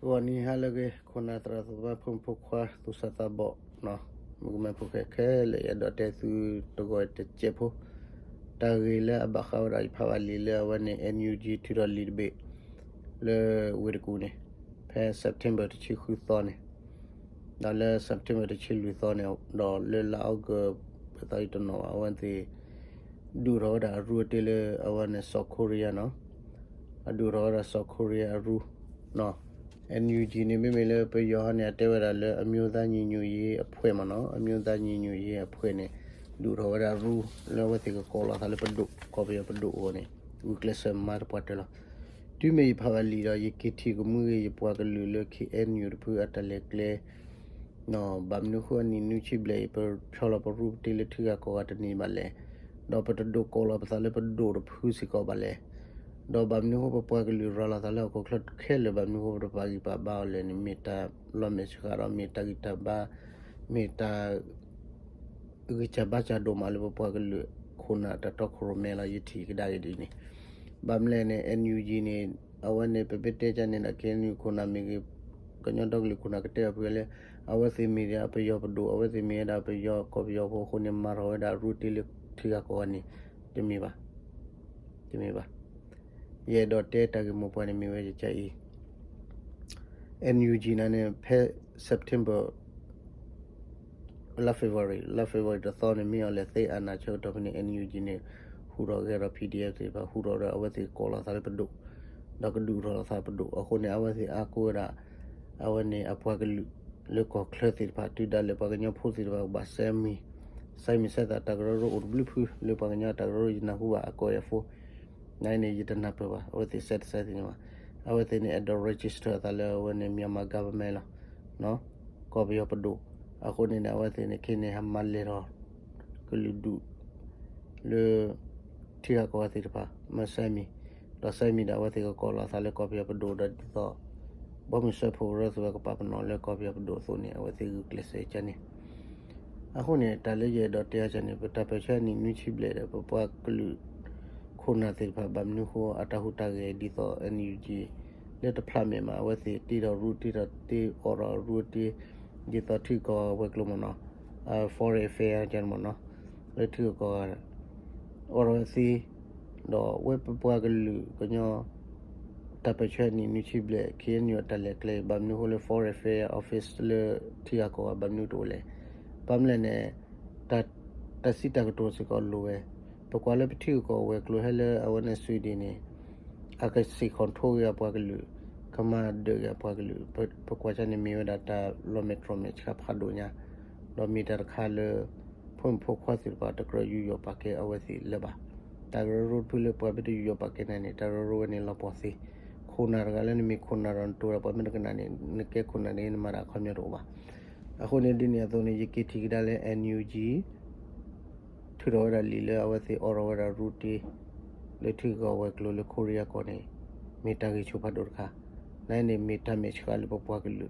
วันนี้ฮะเลยคนอัตราตัวพุ่งพกว่าตุสตาบอกเนาะมึงไม่พกแค่เลยดอเตสุตัวก็จะเจ็บหูตาเกลือบักเขาได้พาวลีเลยวันนี้ NUG ที่เราลีดเบเลยวิรกูเนี่ยแพ้ September ที่ชิคุตอนเนี่ยดอลเลย September ที่ชิลุตอนเนี่ยดอลเลยลาวก็ไปต่อยตัวเนาะวันที่ดูเราได้รู้ที่เลยวันนี้ South Korea เนาะดูเราได้ South Korea รู้เนาะNUG နေမိမိလည်းပြရောနဲ့တဲဝရလည်းအမျိုးသားညီညွတ်ရေးအဖွဲ့မှာနော်အမျိုးသားညီညွတ်ရေးအဖွဲ့နဲ့လူတော်ရရူလောဝတိကကောလာသလည်းပဒုကောပြပဒုဝနေဝကလစမာပတ်တယ်တူမေဖာလီရယကိတီကမှုရေပွားကလူလခိ NUG ဖူအတလက်လေနော်ဗမ်နုခွနီနုချိဘလေပဖြောလပရူတီလက်ထကကောတနေမလဲတော့ပဒုကောလာပသလည်းပဒုဖူစီကောပါလဲတော့ဗမ်နုဟပပွားကလူရလာတယ်ကိုခလခဲလေဗမ်နုဟပပါကြီးပါဘာလဲနိမီတာလောမေစခရာမီတာဂီတာဘာမီတာဂီချဘာချာဒိုမာလပပွားကလူခုနာတတော့ခရမဲလာယတီကဒါရဒီနေဗမ်လဲနေ NUG နေအဝနေပပတေချာနေကဲနူခုနာမီကညတော့လူခုနာကတဲ့ပြလေအဝစီမီယာပယောပဒိုအဝစီမီယာပယောကောပယောခုနေမာရောဒါရူတီလထီကကောနီတမီပါye dot data ke mo pone mi we chai NUG na ne phe September la February the thon mi ole sei ana chho to ni NUG ne hu ro ge ro PDF se ba hu ro awati ko la sa le pdu da ka du ro sa pdu a ko ne awati a ko ra awani apwa ke le ko khle ti ba ti da le ba ga nya phu ti ba semi sai mi sa ta ta ro ro blu phu le ba ga nya ta ro na hu ba ko ya fu nine yita napa ba awati set ni ma awati ni at the register tala when Myanmar government no ko bi padu ako ni na awati ni kini hamal le ro kuludu le tia ko awati pa masami da sami da awati ko la sale ko bi padu da to bo mi se pho ro so ko pa no le ko bi padu so ni awati ku klase chani ako ni tale ye do tia chani ta pe cha ni ni chi ble da pa kuluခုနာတိဖဗမ်နုခောအတဟုတကေဒီတော့ NUG လက်တဖလာမြေမှာဝစီတီတော်ရူတီတော်တီအော်ရူတီဒီတော့ထိကောဝက်ကလုံးမနော်for a fair ကျန်မနော်လက်ထိကောအော်ရစီတော့ဝက်ပွားကလူကညောတပချဲနီနီချိဘလက်ခင်းညတလက်ကလေဗမ်နုခောလေ for a fair office လေထိကောဗမ်နုတိုလေဗမ်လဲနဲ့တစီတကတိုစကောလိုဝဲปกว่าเลยไปที่ก็เวกลูให้เลยเอาในสวีเดนนี่อากาศสีคอนโทรลยาปากลูขมาเดือยาปากลูปกว่าจะนี่มีเวลาตาโลเมตรเมตรครับพัดดูเนี่ยเรามีแต่ค่าเลยพุ่มพกข้อสิบาทตะกรอยู่ยปากเกเอาไว้สิเลยบ่ตากรรูดพื้นเลยปล่อยไปดูยปากเกนั่นนี่ตากรรูนี่เราพอสิคุณนาร์กันแล้วนี่มีคุณนารันตัวเราปล่อยไม่ได้กันนั่นนี่นึกแค่คุณนานี่มาราคาไม่รู้บ่အခုနေဒီနေတော့နေရကိတိကဒါလဲ NUG ထူတော်ရလီလေအဝစီအော်ရဝရရူတီလေထီကောဝဲကလိုလေကိုရီးယားကောနေမီတာကြီးချူဖတ်တော်ခါနိုင်နေမီတာမေချကလပပွားကလူ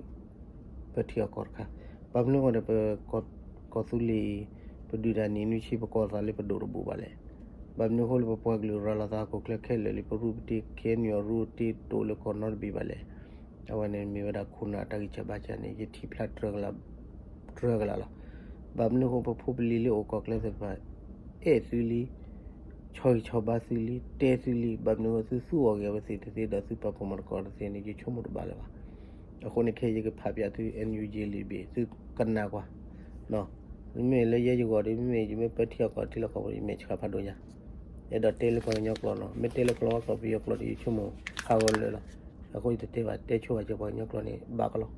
ပတိယကောခါပပလုံကနေကောသူလီပဒူဒာနီနုချိပကောသာလေပဒိုရဘူပါလေဘမ်နုဟောလပပွားကလူရလာတာကိုကလခဲလေပရူပတီခဲညောရူတီတိုလေကောနော်ဘီပါလေအဝနေမီဝဒခုနာတကြီးချပါချနေယတိဖလတ်ထရဂလာဘမ်နုဟောပဖူပလီလေအိုကောကလေစပါเอซิลีชอยชอบาซิลีเตซิลีแบบนี้ว่าสู้ออกอย่างว่าสิที่ได้สู้ปะพมันก่อนสินี่จะชั่วโมงบาเลยวะคนนี้แค่ยังภาพยาที่ NUG ลีบีสู้กันนากว่าเนาะไม่เลยยังอยู่ก่อนดิไม่ยังไม่ไปเที่ยวก่อนที่เราเขาไม่ชอบพัดดูเนี่ยเดี๋ยวเตลก็ยังกลัวเนาะไม่เตลก็ว่าเขาไปยกรถอีกชั่วโมงข้าวเลยล่ะแล้วก็จะเตะว่าเตะชั่วจะไปยกรถนี่บ้ากันหรอ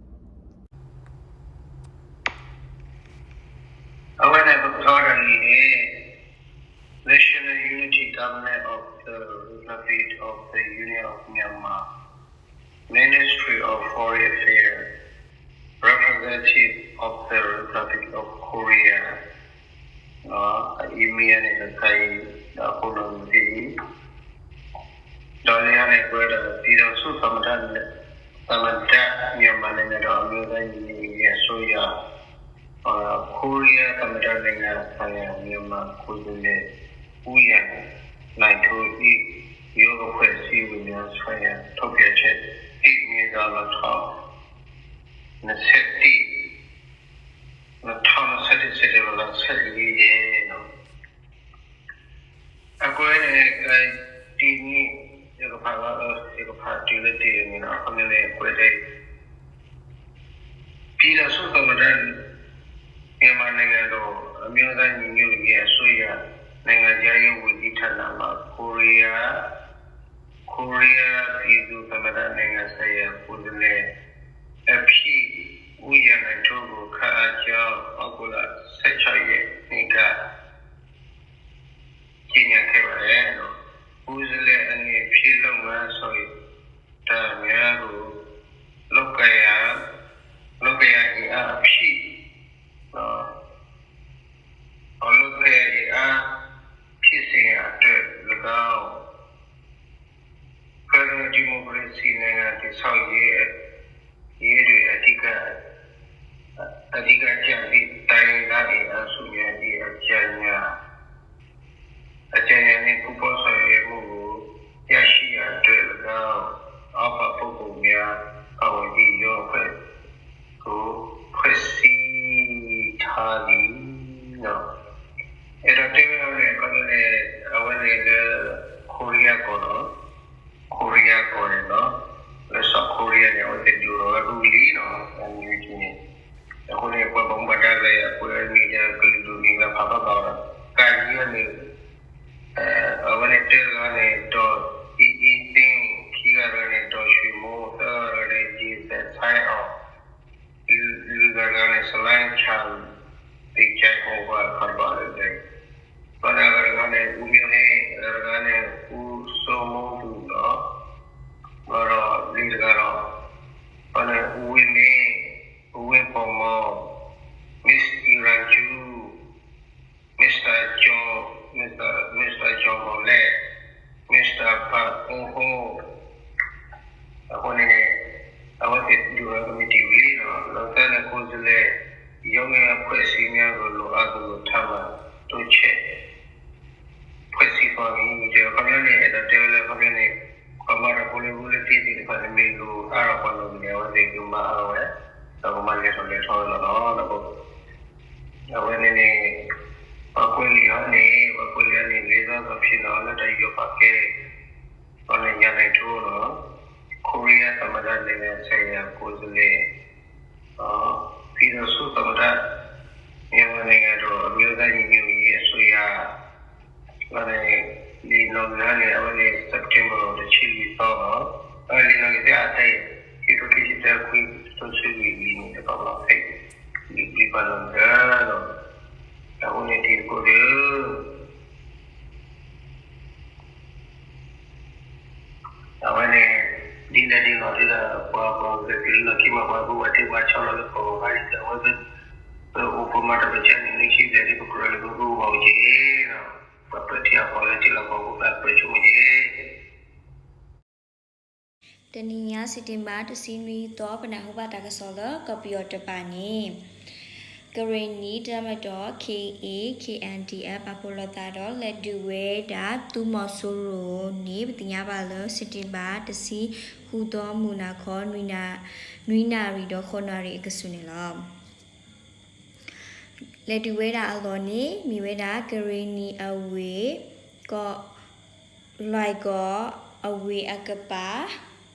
เอาไว้ในประกอบนี้National Unity Government of the Republic of the Union of Myanmar, Ministry of Foreign Affairs, Representative of the Republic of Korea, Email in the Thai, the Colony, Dalian Equator, Peter Sutamadan, Samantha, Myanmar, and the American Soya, Korea, Samantha, and Myanmar, Korea. ဥယျာဉ်နိုင်ထိုးဤယောဂဖွဲ့စည်းဝင်များဆွမ်းရထုတ်ပြချက် Pila su tamadan Myanmarနိုင်ငံတော်အမျိုးသားညီညွတ်ရေးအစိုးရနိုင်ငံခြားရေးဝန်ကြီးဌာနမှကိုရီးယားပြည်သူ့သမ္မတနိုင်ငံဆိုင်ရာကိုယ်စားလှယ်အဖြစ်ဦးရနိုင်တို့ကိုခန့်အပ်ကြောင်းဩဂုတ်လ16ရက်နေ့ကကြေညာခဲ့ပါတယ်လို့ဦးစလဲအနေဖြည့်လုပ်ငန်းဆိုရင်ဒါများကိုလောက်ကရအဖြစ်အလုပ်ကရဖြစ်စေရတဲ့၎င်းဖက်ဒရယ်ဒီမိုကရေစီနိုင်ငံတည်ဆောက်ရေးတွေအဓိကကြံပြီးတိုင်းသားတွေအစုများဒီအကြံဉာဏ်နဲ့ပူးပေါင်းဆောင်ရွက်မှုကိုရရှိရတဲ့၎င်းအဘပုဂ္ဂိုလ်များအဝတိရောဖွဲ့ကိုဖွဲ့စည်းထားသည်နော်အဲ့တော့တေဝရကလည်းအဝနေကကိုရီးယားကိုနော်လက်ဆော့ကိုရီးယားနဲ့ဝတ်တူရောရူလီနော်အမျိုးကြီးနေအခုလည်းဘုံဘတာလည်းအပွဲမိကြကလူလူကဖပါပါကာကြီးနေအဝနေတေကနေတော့အင်းတင်းခီရရနေတော့ရွှေမိုးတော်ရတဲ့ကြီးသက်ဆိုင်အောင်လူကလည်းစလိုင်းချာဒီချိုင်ဟောပါခါပါလေဘာသာကလည်းဦးမျိုးနဲ့ဦးစိုးမိုးသူတော့ဘာလို့ဒီကတော့ဘာလဲဦးဝင်းပေါ်မောမစ္စအီရန်ကျူမစ္စတာဂျောမော်လေမစ္စတာပါအိုဟိုအခုနေအဝတ်တူရကမတီဝီနော်လောကနဲ့ကိုယ်စလဲရုံးရဖွဲ့စည်းများကိုလိုအပ်လို့ထားမှာတို့ချက်ဖွဲ့စည်းပါပြီးဒီကမြနေအဲ့ဒါတဲလေကမြနေကမာရကိုလေတီတီကလည်းမျိုးလို့အားရပါလို့နေဝစေကမှာဝဲတော့မှလည်းတော့ထော်လို့တော့အဝဲနေဘကွေလီကနေလေးစားတော့ဖြစ်တော့လည်းတည်းရပါခဲ့ဘာလဲညနေထိုးတော့ကိုရီးယားသမ္မတနိုင်ငံဆိုင်ရာကိုယ်စားလှယ်ပြည်သူ့စုသမ္မတမြန်မာနိုင်ငံတော်အမျိုးသားညီညွတ်ရေးအစိုးရလည်းဒီလုပ်ငန်းတွေအဝနေစက်တင်ဘာလချီလီတော့အဲဒီလိုကြတဲ့ဒီလိုကိစ္စတွေဆိုချီလီနေတော့ပါပဲဒီပါလုံးကတော့အခုနေဒီကိုအဝနေဒီလက်ဒီတော့ပေါ်ဒီလိုကိမဘာဘူးအတေဝါချောလို့ပေါ်ပါတယ်တော့ဥပမာတော့ချန်နေရှိတယ်ဒီကိုလည်းဘူးဘာကြီးနော်ပပတိအပေါ်လည်းဒီလိုပေါ်ကပြချူကြီးတနင်္လာစက်တင်ဘာတစီမီတော့ပနာဟဘတာကဆောလကပီယောတပါနေကရနီတမတော် KNDF ပပိုလတာတော့လက်ဒူဝဲဒါတူမဆိုရိုနေပတင်ရပါလစက်တင်ဘာတစီဟူတော်မူနာခေါ်နွိနာရီတော့ခေါ်နာရီအကဆုနေလောလက်ဒူဝဲဒါအလောနေမိဝဲဒါကရနီအဝေကောလိုက်ကောအဝေအကပါ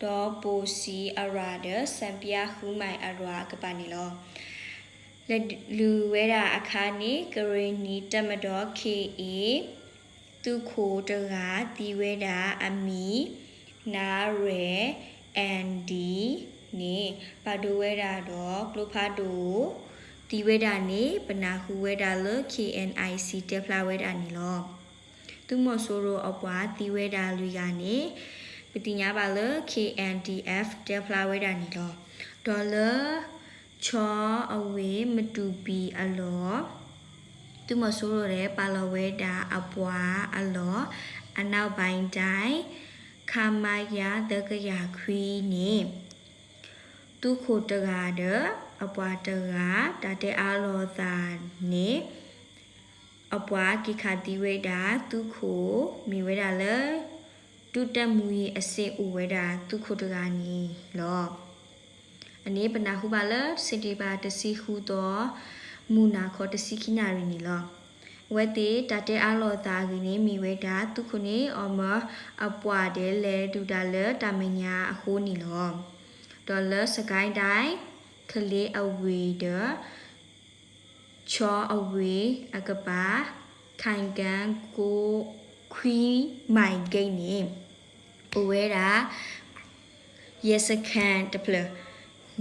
တော့ပိုစီအရာဒစံပြဟူမိုင်အရာကပါနေလောလက်လူဝဲတာအခါနေကရနီတမတော် KA သူခိုတကတီဝဲတာအမီနာရဲ ND နေပါဒိုဝဲတာတော့ကလုဖာဒိုတီဝဲတာနေပနာဟူဝဲတာလ KNIC တက်ဖလာဝဲတာနေလောသူမဆိုးရိုအပွားတီဝဲတာလူကနေပတိညာပါလ KNDF တက်ဖလာဝဲတာနေလောဒေါ်လာချောအဝေးမတူပီအလောသူမဆိုးရတဲ့ပါလဝဲတာအပွားအလောအနောက်ပိုင်းတိုင်းခမယာတကရခွီနေသူခိုတကားတဲ့အပွားတကားတတဲ့အလောသာနေအပွားကိခတိဝဲတာသူခိုမိဝဲတာလေ တုတက်မူရဲ့အစစ်ဥဝဲတာသူခုတကနေလောအနေပနာဟုပါလစစ်တီပါတစီဟုတော့မူနာခေါ်တစီခိနာရီနီလောဝဲတေတတဲအလောသာကင်းမီဝဲတာသူခုနေအမအပွားတယ်လေဒူတာလေတာမညာအခိုးနီလောဒေါ်လာစကိုင်းတိုင်းခလေးအဝေဒချောအဝေအကပါခိုင်ကန်ကိုခွီမိုင်ဂိတ်နေဥဝဲတာရက်စကန်တပလ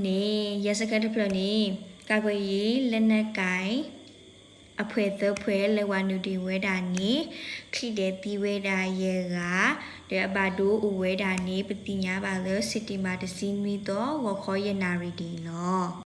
နေရက်စကန်တပလနေကာကွယ်ရေးလက်နက်ကိုင်အဖွဲသဖွဲလေဝနုဒီဝဲတာနေခိတဲ့တီဝဲတာရေကတဲ့အဘဒိုဥဝဲတာနေပတိညာပါလစစ်တီမာတစီမီတော့ဝခေါ်ရနာရီဒီလော